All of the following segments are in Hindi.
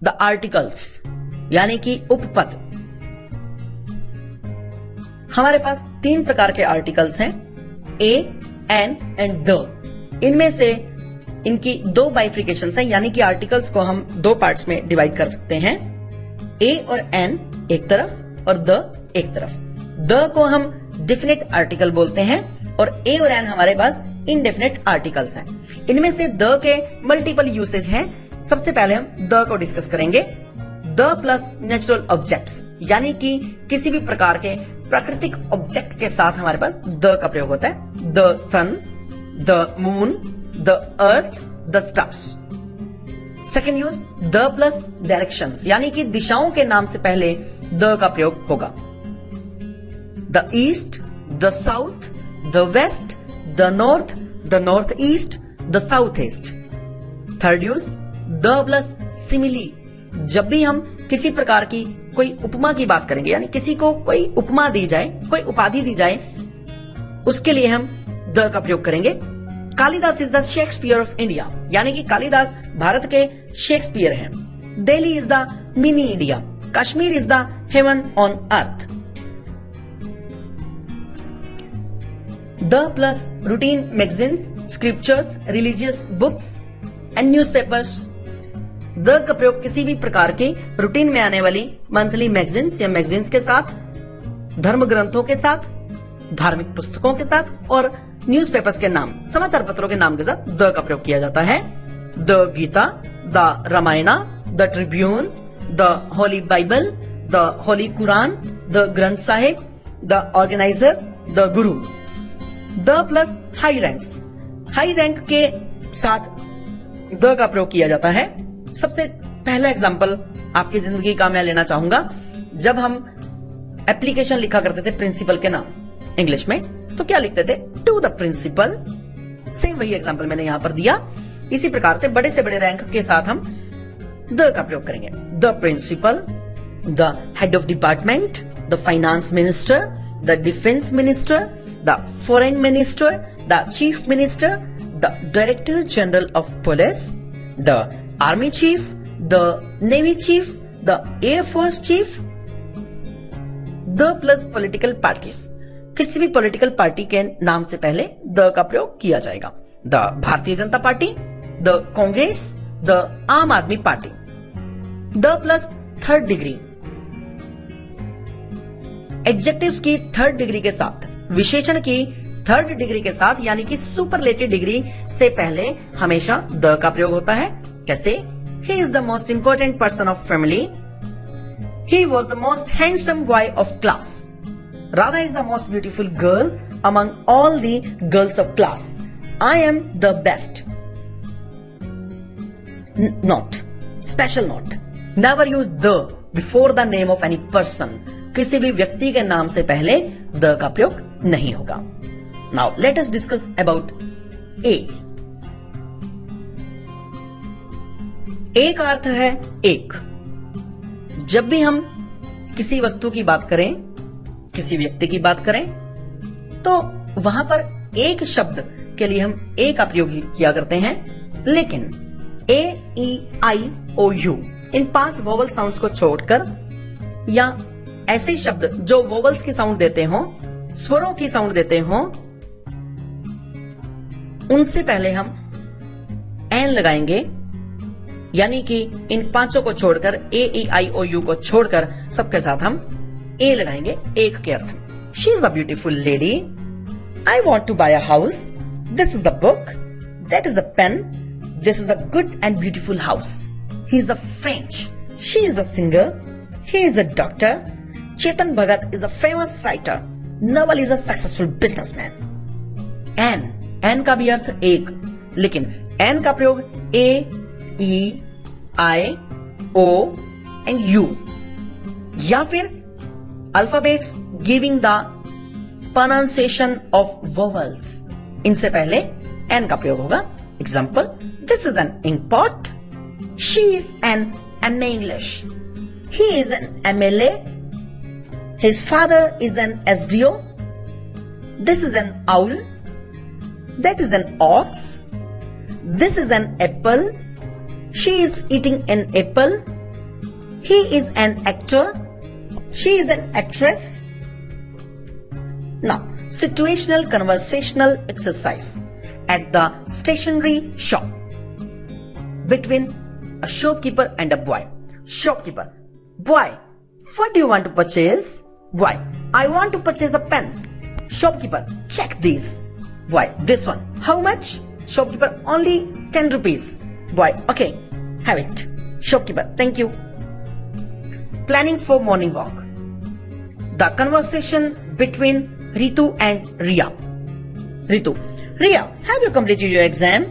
द आर्टिकल्स यानी कि उपपद। हमारे पास 3 प्रकार के आर्टिकल्स हैं, ए, एन एंड द। इनमें से इनकी 2 बाइफ्रिकेशंस हैं, यानी कि आर्टिकल्स को हम 2 पार्ट्स में डिवाइड कर सकते हैं। ए और एन एक तरफ और द एक तरफ। द को हम डेफिनेट आर्टिकल बोलते हैं और ए और एन हमारे पास इनडेफिनेट आर्टिकल्स हैं। इनमें से द के मल्टीपल यूसेज हैं। सबसे पहले हम द को डिस्कस करेंगे। द प्लस नेचुरल ऑब्जेक्ट्स, यानी कि किसी भी प्रकार के प्राकृतिक ऑब्जेक्ट के साथ हमारे पास द का प्रयोग होता है। The sun, the moon, the earth, the stars. Second use the plus directions, यानी कि दिशाओं के नाम से पहले द का प्रयोग होगा। The east, the south, the west, the north east, the south east. Third use the plus simile. जब भी हम किसी प्रकार की कोई उपमा की बात करेंगे, यानी किसी को कोई उपमा दी जाए, कोई उपाधि दी जाए, उसके लिए हम द का प्रयोग करेंगे। Kalidas is the Shakespeare of India, यानी कि कालिदास भारत के शेक्सपियर हैं। Delhi is the mini India, Kashmir is the heaven on earth. The plus routine magazines, scriptures, religious books and newspapers. The का प्रयोग किसी भी प्रकार की रूटीन में आने वाली मंथली मैगजीन्स या मैगजीन्स के साथ, धर्म ग्रंथों के साथ, धार्मिक पुस्तकों के साथ और न्यूज़पेपर्स के नाम, समाचार पत्रों के नाम के साथ द का प्रयोग किया जाता है। The Gita, the Ramayana, the Tribune, the holy Bible, the holy Quran, the Granth Sahib, the Organiser, the guru. The plus high ranks, high rank के साथ द का प्रयोग किया जाता है। सबसे पहला एग्जाम्पल आपकी जिंदगी का मैं लेना चाहूंगा। जब हम एप्लीकेशन लिखा करते थे प्रिंसिपल के नाम इंग्लिश में, तो क्या लिखते थे? To the principal. सेम वही एग्जाम्पल मैंने यहां पर दिया। इसी प्रकार से बड़े रैंक के साथ हम द का प्रयोग करेंगे। The principal, the head of department, the finance minister, the defence minister, the foreign minister, the chief minister, the director general of police, the army chief, the navy chief, the air force chief. The plus political parties, किसी भी पॉलिटिकल पार्टी के नाम से पहले द का प्रयोग किया जाएगा। The Bharatiya Janata party, the Congress, the आम आदमी party. The plus third degree, adjectives की थर्ड डिग्री के साथ, विशेषण की थर्ड डिग्री के साथ, यानी कि सुपरलेटिव डिग्री से पहले हमेशा द का प्रयोग होता है। कैसे? He is the most important person of family. He was the most handsome boy of class. Radha is the most beautiful girl among all the girls of class. I am the best. Not. Special note. Never use the before the name of any person. किसी भी व्यक्ति के नाम से पहले the का प्रयोग नहीं होगा। Now let us discuss about A. A का अर्थ है एक। जब भी हम किसी वस्तु की बात करें, किसी व्यक्ति की बात करें, तो वहां पर एक शब्द के लिए हम ए का प्रयोग किया करते हैं। लेकिन ए, ई, आई, ओ, यू इन 5 वोवल साउंड्स को छोड़कर, या ऐसे शब्द जो वोवल्स की साउंड देते हो, स्वरों की साउंड देते हो, उनसे पहले हम एन लगाएंगे। यानी कि इन 5 को छोड़कर, ए, ई, आई, ओ, यू को छोड़कर सबके साथ हम ए लगाएंगे एक के अर्थ में। She is a beautiful lady, I want to buy a house, this is the book, that is the pen, this is the good and beautiful house, he is the French, she is the singer, he is a doctor, Chetan Bhagat is a famous writer, Naval is a successful businessman. An का भी अर्थ एक, लेकिन एन का प्रयोग ए, ई, आई, ओ एंड यू, या फिर alphabets giving the pronunciation of vowels, इनसे पहले एन का प्रयोग होगा। Example, this is an ink pot, she is an MA English, he is an MLA, his father is an SDO, this is an owl, that is an ox, this is an apple, she is eating an apple, He is an actor. She is an actress. Now, situational conversational exercise at the stationery shop between a shopkeeper and a boy. Shopkeeper: boy, what do you want to purchase? Boy: I want to purchase a pen. Shopkeeper: check these. Boy: this one. How much? Shopkeeper: only 10 rupees. Boy: okay, have it. Shopkeeper: thank you. Planning for morning walk. The conversation between Ritu and Riya. Ritu: Riya, have you completed your exam?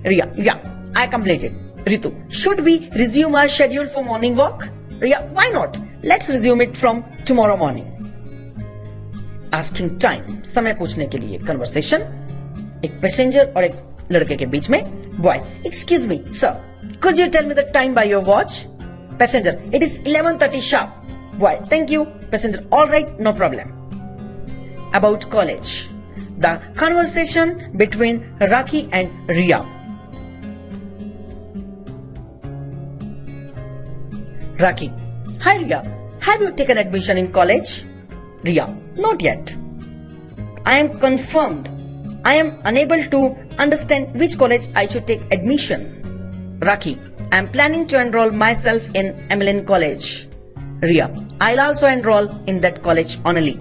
Riya: yeah, I completed. Ritu: should we resume our schedule for morning walk? Riya: why not? Let's resume it from tomorrow morning. Asking time, समय पूछने के लिए conversation. एक पैसेंजर और एक लड़के के बीच में. Boy: excuse me, sir, could you tell me the time by your watch? Passenger: it is 11:30 sharp. Boy: thank you. Passenger: all right, no problem. About college. The conversation between Rakhi and Riya. Rakhi: hi Riya, have you taken admission in college? Riya: not yet. I am confirmed. I am unable to understand which college I should take admission. Rakhi: I am planning to enroll myself in Emlyn College. Riya: I'll also enroll in that college only.